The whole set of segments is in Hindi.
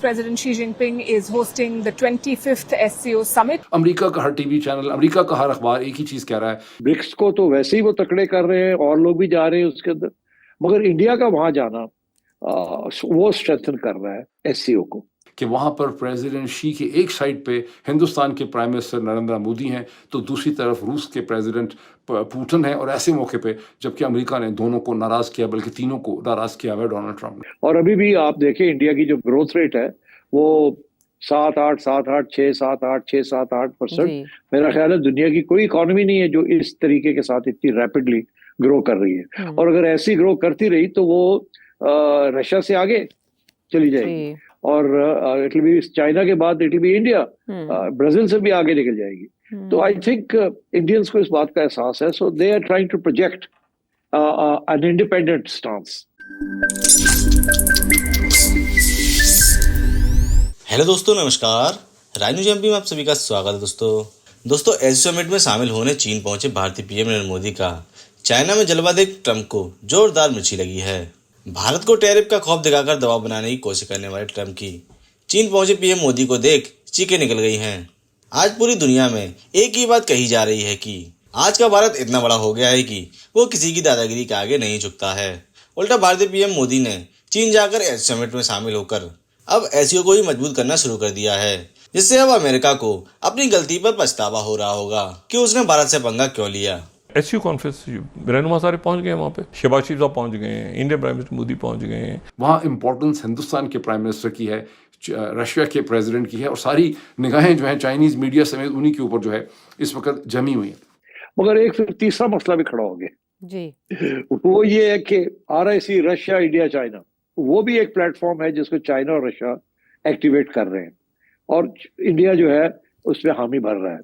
President Xi Jinping is hosting the 25th SCO summit. America का हर टीवी चैनल, अमेरिका का हर अखबार एक ही चीज कह रहा है, ब्रिक्स को तो वैसे ही वो तकड़े कर रहे हैं और लोग भी जा रहे हैं उसके अंदर, मगर इंडिया का वहां जाना वो स्ट्रेंथन कर रहा है एससीओ को, कि वहां पर प्रेसिडेंट शी के एक साइड पे हिंदुस्तान के प्राइम मिनिस्टर नरेंद्र मोदी हैं, तो दूसरी तरफ रूस के प्रेसिडेंट पुतिन है। और ऐसे मौके पे जबकि अमेरिका ने दोनों को नाराज किया, बल्कि तीनों को नाराज किया हुआ डोनाल्ड ट्रंप ने। और अभी भी आप देखें इंडिया की जो ग्रोथ रेट है वो 7-8, 7-8, 6-7-8, 6-7-8%। मेरा ख्याल है दुनिया की कोई इकोनॉमी नहीं है जो इस तरीके के साथ इतनी रैपिडली ग्रो कर रही है। और अगर ऐसी ग्रो करती रही तो वो रशिया से आगे चली जाएगी और इट विल बी चाइना के बाद it will be India, Brazil से भी आगे निकल जाएगी। तो आई थिंक इंडियंस को इस बात का एहसास है, so they are trying to project an independent stance. Hello दोस्तों, नमस्कार। राय न्यूज एमपी में आप सभी का स्वागत है। दोस्तों एससीओ समिट में शामिल होने चीन पहुंचे भारतीय पीएम नरेंद्र मोदी का चाइना में जलवा देख ट्रंप को जोरदार मिर्ची लगी है। भारत को टैरिफ का खौफ दिखाकर दबाव बनाने की कोशिश करने वाले ट्रंप की चीन पहुंचे पीएम मोदी को देख चीखें निकल गई हैं। आज पूरी दुनिया में एक ही बात कही जा रही है कि आज का भारत इतना बड़ा हो गया है कि वो किसी की दादागिरी के आगे नहीं झुकता है। उल्टा भारतीय पीएम मोदी ने चीन जाकर एससीओ समिट में शामिल होकर अब एससीओ को ही मजबूत करना शुरू कर दिया है, जिससे अब अमेरिका को अपनी गलती पर पछतावा हो रहा होगा कि उसने भारत से पंगा क्यों लिया। एससीओ कॉन्फ्रेंस रहनुमा सारे पहुंच गए, वहाँ पे शहबाज शरीफ साहब पहुंच गए, इंडियन प्राइम मिनिस्टर मोदी पहुंच गए। वहाँ इंपॉर्टेंस हिंदुस्तान के प्राइम मिनिस्टर की है, रशिया के प्रेसिडेंट की है, और सारी निगाहें जो है चाइनीज मीडिया समेत उन्हीं के ऊपर जो है इस वक्त जमी हुई है। मगर एक फिर तीसरा मसला भी खड़ा हो गया जी, वो ये है कि RIC रशिया इंडिया चाइना, वो भी एक प्लेटफॉर्म है जिसको चाइना और रशिया एक्टिवेट कर रहे हैं और इंडिया जो है उस पर हामी भर रहा है।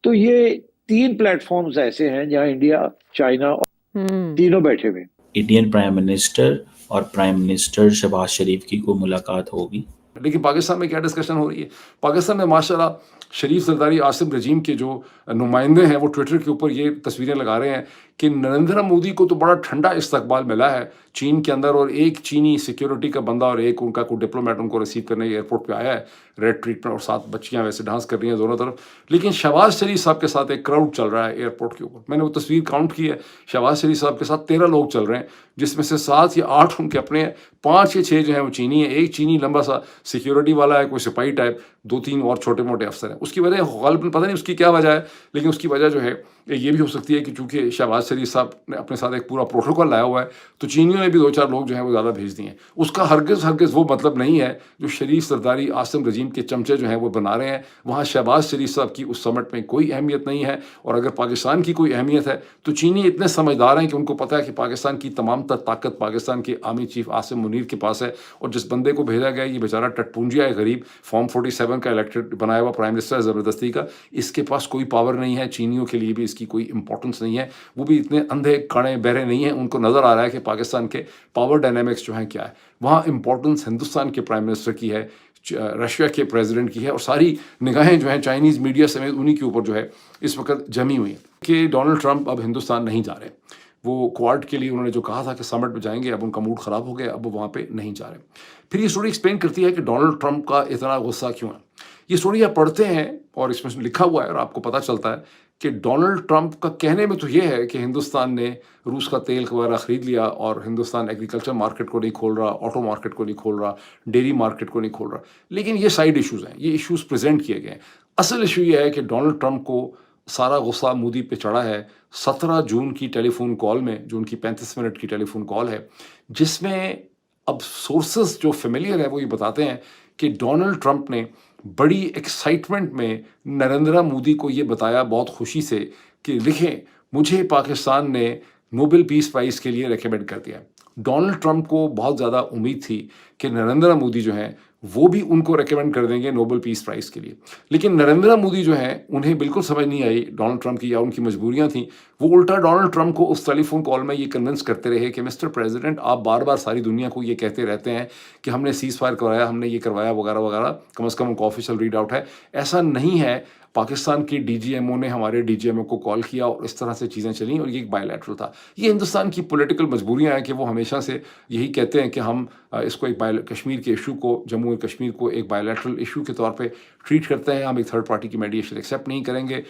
तो ये 3 प्लेटफॉर्म्स ऐसे हैं जहां इंडिया, चाइना और तीनों बैठे हुए। इंडियन प्राइम मिनिस्टर और प्राइम मिनिस्टर शहबाज शरीफ की को मुलाकात होगी। लेकिन पाकिस्तान में क्या डिस्कशन हो रही है? पाकिस्तान में माशाल्लाह शरीफ सरदारी आसिम रजीम के जो नुमाइंदे हैं वो ट्विटर के ऊपर ये तस्वीरें लगा रहे हैं कि नरेंद्र मोदी को तो बड़ा ठंडा इस्तकबाल मिला है चीन के अंदर, और एक चीनी सिक्योरिटी का बंदा और एक उनका कोई डिप्लोमेट उनको रिसीव करने एयरपोर्ट पे आया है, रेड ट्रीटमेंट, और 7 बच्चियां वैसे डांस कर रही हैं दोनों तरफ। लेकिन शहबाज शरीफ साहब के साथ एक क्राउड चल रहा है एयरपोर्ट के ऊपर। मैंने वो तस्वीर काउंट की है, शहबाज शरीफ साहब के साथ 13 लोग चल रहे हैं, जिसमें से 7 या 8 उनके अपने, 5 या 6 जो है वो चीनी है। एक चीनी लंबा सा सिक्योरिटी वाला है, कोई सिपाही टाइप, 2-3 और छोटे मोटे अफसर हैं। उसकी वजह गालिबन पता नहीं उसकी क्या वजह है, लेकिन उसकी वजह जो है ये भी हो सकती है कि चूंकि शहबाज शरीफ साहब ने अपने साथ एक पूरा प्रोटोकॉल लाया हुआ है, तो चीनियों ने भी 2-4 लोग जो हैं वो ज़्यादा भेज दिए हैं। उसका हरगिज़ वो मतलब नहीं है जो शरीफ सरदारी आसिम रजीम के चमचे जो हैं वो बना रहे हैं। वहाँ शहबाज शरीफ साहब की उस समिट में कोई अहमियत नहीं है, और अगर पाकिस्तान की कोई अहमियत है तो चीनी इतने समझदार हैं कि उनको पता है कि पाकिस्तान की तमाम ताकत पाकिस्तान के आर्मी चीफ आसिम मुनीर के पास है, और जिस बंदे को भेजा गया ये बेचारा टटपुंजिया है, गरीब, फॉर्म 47 का इलेक्टेड बनाया हुआ प्राइम मिनिस्टर ज़बरदस्ती का, इसके पास कोई पावर नहीं है। चीनियों के लिए भी इसकी कोई इंपॉर्टेंस नहीं है, वो भी इतने अंधे काणे बहरे नहीं हैं, उनको नज़र आ रहा है कि पाकिस्तान के पावर डायनामिक्स जो हैं क्या है। वहाँ इंपॉर्टेंस हिंदुस्तान के प्राइम मिनिस्टर की है, रशिया के प्रेसिडेंट की है, और सारी निगाहें जो हैं चाइनीज मीडिया समेत उन्हीं के ऊपर जो है इस वक्त जमी हुई है कि डोनाल्ड ट्रंप अब हिंदुस्तान नहीं जा रहे। वो क्वाड के लिए उन्होंने जो कहा था कि समिट में जाएंगे, अब उनका मूड ख़राब हो गया, अब वो वहाँ पे नहीं जा रहे। फिर ये स्टोरी एक्सप्लेन करती है कि डोनाल्ड ट्रंप का इतना गुस्सा क्यों है। ये स्टोरी आप पढ़ते हैं और इसमें लिखा हुआ है और आपको पता चलता है कि डोनाल्ड ट्रंप का कहने में तो ये है कि हिंदुस्तान ने रूस का तेल वगैरह ख़रीद लिया और हिंदुस्तान एग्रीकल्चर मार्केट को नहीं खोल रहा, ऑटो मार्केट को नहीं खोल रहा, डेयरी मार्केट को नहीं खोल रहा। लेकिन ये साइड इश्यूज़ हैं, ये इश्यूज़ प्रेजेंट किए गए हैं। असल इशू ये है कि डोनाल्ड ट्रंप को सारा गुस्सा मोदी पे चढ़ा है 17 जून की टेलीफोन कॉल में, जो उनकी 35 मिनट की टेलीफोन कॉल है, जिसमें अब सोर्सेस जो फेमिलियर है वो ये बताते हैं कि डोनाल्ड ट्रंप ने बड़ी एक्साइटमेंट में नरेंद्र मोदी को ये बताया बहुत खुशी से कि लिखें, मुझे पाकिस्तान ने नोबेल पीस प्राइज़ के लिए रेकमेंड कर दिया। डोनाल्ड ट्रंप को बहुत ज़्यादा उम्मीद थी कि नरेंद्र मोदी जो हैं वो भी उनको रेकमेंड कर देंगे नोबेल पीस प्राइज़ के लिए, लेकिन नरेंद्र मोदी जो हैं उन्हें बिल्कुल समझ नहीं आई डोनाल्ड ट्रंप की या उनकी मजबूरियां थी। वो उल्टा डोनाल्ड ट्रंप को उस टेलीफोन कॉल में ये कन्विंस करते रहे कि मिस्टर प्रेसिडेंट, आप बार बार सारी दुनिया को ये कहते रहते हैं कि हमने सीज़ फायर करवाया, हमने ये करवाया वगैरह वगैरह, कम से कम उनका ऑफिशियल रीड आउट है। ऐसा नहीं है, पाकिस्तान की DGMO ने हमारे DGMO को कॉल किया और इस तरह से चीज़ें चली, और ये एक बायलैटरल था। ये हिंदुस्तान की पॉलिटिकल मजबूरियां हैं कि वो हमेशा से यही कहते हैं कि हम इसको एक कश्मीर के इशू को, जम्मू एंड कश्मीर को एक बायलैटरल इशू के तौर पे ट्रीट करते हैं। हम एक थर्ड पार्टी की मीडिएशन एक्सेप्ट नहीं करेंगे।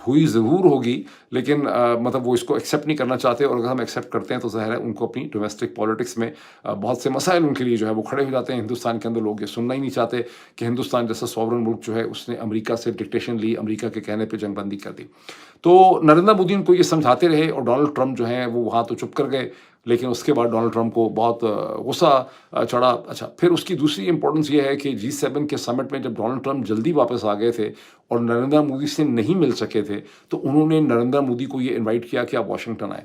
हुई ज़रूर होगी, लेकिन मतलब वो इसको एक्सेप्ट नहीं करना चाहते, और अगर हम एक्सेप्ट करते हैं तो ज़ाहिर है उनको अपनी डोमेस्टिक पॉलिटिक्स में बहुत से मसाइल उनके लिए जो है वो खड़े हो जाते हैं। हिंदुस्तान के अंदर लोग ये सुनना ही नहीं चाहते कि हिंदुस्तान जैसा सॉवरन मुल्क जो है उसने अमेरिका से डिक्टेशन ली, अमेरिका के कहने पर जंगबंदी कर दी। तो नरेंद्र मोदी उनको ये समझाते रहे, और डोनाल्ड ट्रंप जो हैं वो वहाँ तो चुप कर गए, लेकिन उसके बाद डोनाल्ड ट्रंप को बहुत गुस्सा चढ़ा। अच्छा, फिर उसकी दूसरी इंपॉर्टेंस ये है कि G7 के समिट में जब डोनाल्ड ट्रंप जल्दी वापस आ गए थे और नरेंद्र मोदी से नहीं मिल सके थे, तो उन्होंने नरेंद्र मोदी को ये इनवाइट किया कि आप वाशिंगटन आए।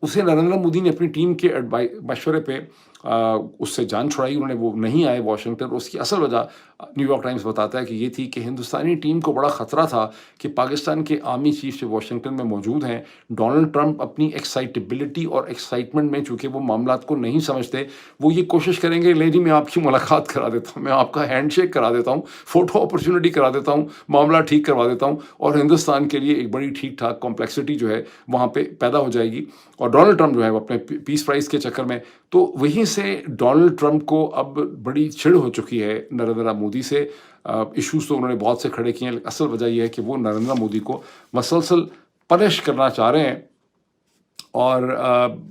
उसे नरेंद्र मोदी ने अपनी टीम के मशवरे पे उससे जान छुड़ाई, उन्होंने वो नहीं आए वाशिंगटन। और उसकी असल वजह न्यूयॉर्क टाइम्स बताता है कि ये थी कि हिंदुस्तानी टीम को बड़ा ख़तरा था कि पाकिस्तान के आर्मी चीफ जो वाशिंगटन में मौजूद हैं, डोनाल्ड ट्रंप अपनी एक्साइटेबिलिटी और एक्साइटमेंट में, चूँकि वो मामलात को नहीं समझते, वो ये कोशिश करेंगे, ले जी मैं आपकी मुलाकात करा देता हूँ, मैं आपका हैंडशेक करा देता हूँ, फ़ोटो अपॉर्चुनिटी करा देता हूँ, मामला ठीक करवा देता हूँ, और हिंदुस्तान के लिए एक बड़ी ठीक ठाक कॉम्प्लेक्सिटी जो है वहाँ पर पैदा हो जाएगी। और डोनाल्ड ट्रंप जो है अपने पीस प्राइज़ के चक्कर में, तो वहीं से डोनाल्ड ट्रंप को अब बड़ी चिढ़ हो चुकी है नरेंद्र मोदी से। इश्यूज तो उन्होंने बहुत से खड़े किए हैं, असल वजह यह है कि वो नरेंद्र मोदी को मसलसल पनिश करना चाह रहे हैं। और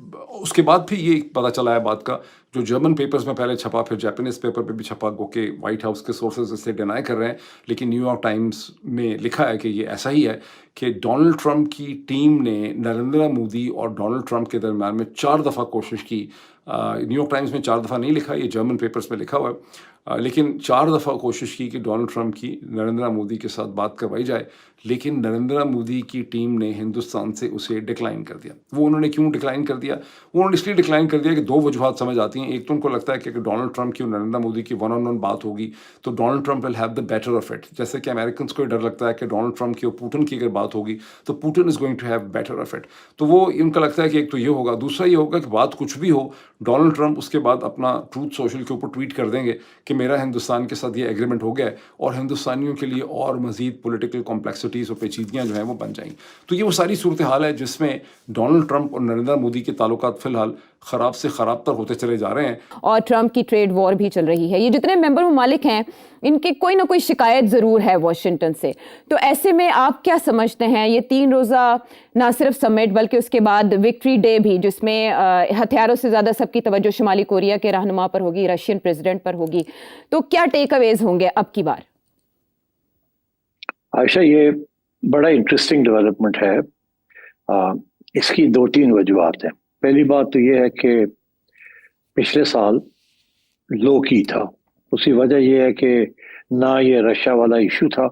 उसके बाद फिर ये पता चला है बात का, जो जर्मन पेपर्स में पहले छपा, फिर जापानीज पेपर पे भी छपा, गो के वाइट हाउस के सोर्सेज इसे डिनाई कर रहे हैं, लेकिन न्यूयॉर्क टाइम्स में लिखा है कि ये ऐसा ही है कि डोनाल्ड ट्रंप की टीम ने नरेंद्र मोदी और डोनाल्ड ट्रंप के दरम्यान में 4 दफ़ा कोशिश की। न्यूयॉर्क टाइम्स में 4 दफ़ा नहीं लिखा, ये जर्मन पेपर्स में लिखा हुआ है, लेकिन 4 दफ़ा कोशिश की कि डोनाल्ड ट्रंप की नरेंद्र मोदी के साथ बात करवाई जाए, लेकिन नरेंद्र मोदी की टीम ने हिंदुस्तान से उसे डिक्लाइन कर दिया। वो उन्होंने क्यों डिक्लाइन कर दिया? वो उन्होंने इसलिए डिक्लाइन कर दिया कि 2 वजूहात समझ आती हैं। एक तो उनको लगता है कि अगर डोनाल्ड ट्रंप की और नरेंद्र मोदी की वन ऑन वन बात होगी तो Donald Trump will have the better off it. जैसे कि अमेरिकन को डर लगता है कि डोनाल्ड ट्रंप की और पुतिन की अगर बात होगी तो Putin is going to have better off it. तो वो उनका लगता है कि एक तो ये होगा, दूसरा ये होगा कि बात कुछ भी हो, डोनाल्ड ट्रंप उसके बाद अपना ट्रूथ सोशल के ऊपर ट्वीट कर देंगे कि मेरा हिंदुस्तान के साथ ये एग्रीमेंट हो गया है, और हिंदुस्तानियों के लिए और मज़ीद पॉलिटिकल कॉम्प्लेक्सिटीज़ और पेचीदगियाँ जो हैं वो बन जाएंगी। तो ये वो सारी सूरत हाल है जिसमें डोनाल्ड ट्रंप और नरेंद्र मोदी के ताल्लुकात फ़िलहाल ख़राब से ख़राब तर होते चले जा रहे हैं। और ट्रंप की ट्रेड वॉर भी चल रही है। ये जितने मेंबर ममालिक हैं, इनके कोई ना कोई शिकायत ज़रूर है वाशिंगटन से। तो ऐसे में आप क्या समझते हैं, ये 3 रोज़ा ना सिर्फ समिट बल्कि उसके बाद विक्ट्री डे भी, जिसमें हथियारों से ज़्यादा सबकी तवज्जो शुमाली कोरिया के रहनुमा पर होगी, रशियन प्रेसिडेंट पर होगी, तो क्या टेक अवेज होंगे अब की बार? आयशा, ये बड़ा इंटरेस्टिंग डेवलपमेंट है। इसकी 2-3 वजूहत हैं। पहली बात तो ये है कि पिछले साल लो की था। उसकी वजह यह है कि ना ये रशिया वाला इशू था,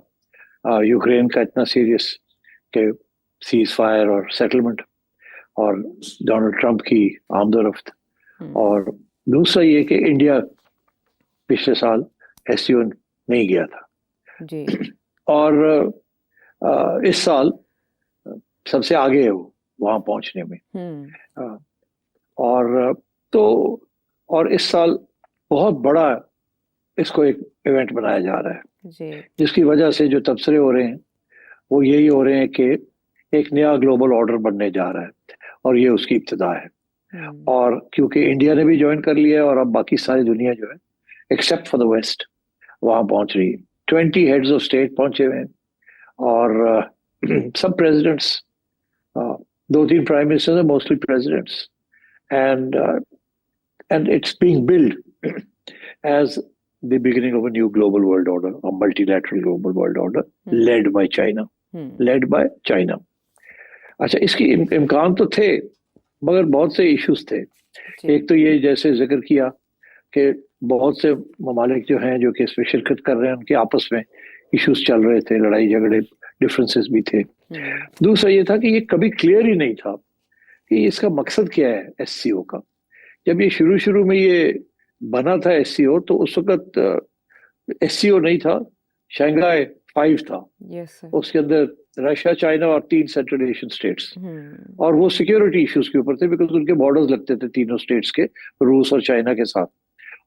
यूक्रेन का इतना सीरियस कि सीज फायर और सेटलमेंट, और डोनाल्ड ट्रंप की आमदोरफ्त, और दूसरा ये कि इंडिया पिछले साल एससीओ नहीं गया था जी। और इस साल सबसे आगे है वो वहां पहुंचने में। और इस साल बहुत बड़ा इसको एक इवेंट बनाया जा रहा है जी। जिसकी वजह से जो तबसरे हो रहे हैं वो यही हो रहे हैं कि एक नया ग्लोबल ऑर्डर बनने जा रहा है, और ये उसकी इब्तिदा है। और क्योंकि इंडिया ने भी ज्वाइन कर लिया है और अब बाकी सारी दुनिया जो है एक्सेप्ट फॉर द वेस्ट वहां पहुंच रही है। 20 हेड्स ऑफ स्टेट पहुंचे हुए हैं, और सब प्रेसिडेंट्स, 2-3 प्राइम मिनिस्टर्स हैं, mostly presidents, and it's being built as the beginning of a new global world order, a multilateral global world order led by China. अच्छा, इसकी इम्कान तो थे मगर बहुत से इश्यूज थे। एक तो ये जैसे जिक्र किया कि बहुत से ममालिक जो हैं जो कि इसमें शिरकत कर रहे हैं, उनके आपस में इश्यूज चल रहे थे, लड़ाई झगड़े, डिफरेंसेस भी थे। दूसरा ये था कि ये कभी क्लियर ही नहीं था कि इसका मकसद क्या है एससीओ का। जब ये शुरू में ये बना था एससीओ, तो उस वक्त एससीओ नहीं था, शंघाई 5 था। उसके अंदर रशिया, चाइना और 3 सेंट्रल एशियन स्टेट्स, और वो सिक्योरिटी इश्यूज के ऊपर थे, बिकॉज उनके बॉर्डर्स लगते थे तीनों स्टेट्स के, रूस और चाइना के साथ,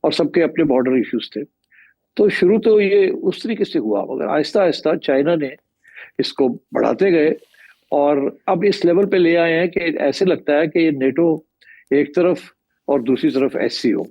और सबके अपने बॉर्डर इश्यूज थे। तो शुरू तो ये उस तरीके से हुआ, मगर आहिस्ता आहिस्ता चाइना ने इसको बढ़ाते गए, और अब इस लेवल पे ले आए हैं कि ऐसे लगता है कि ये नेटो एक तरफ और दूसरी तरफ एससीओ,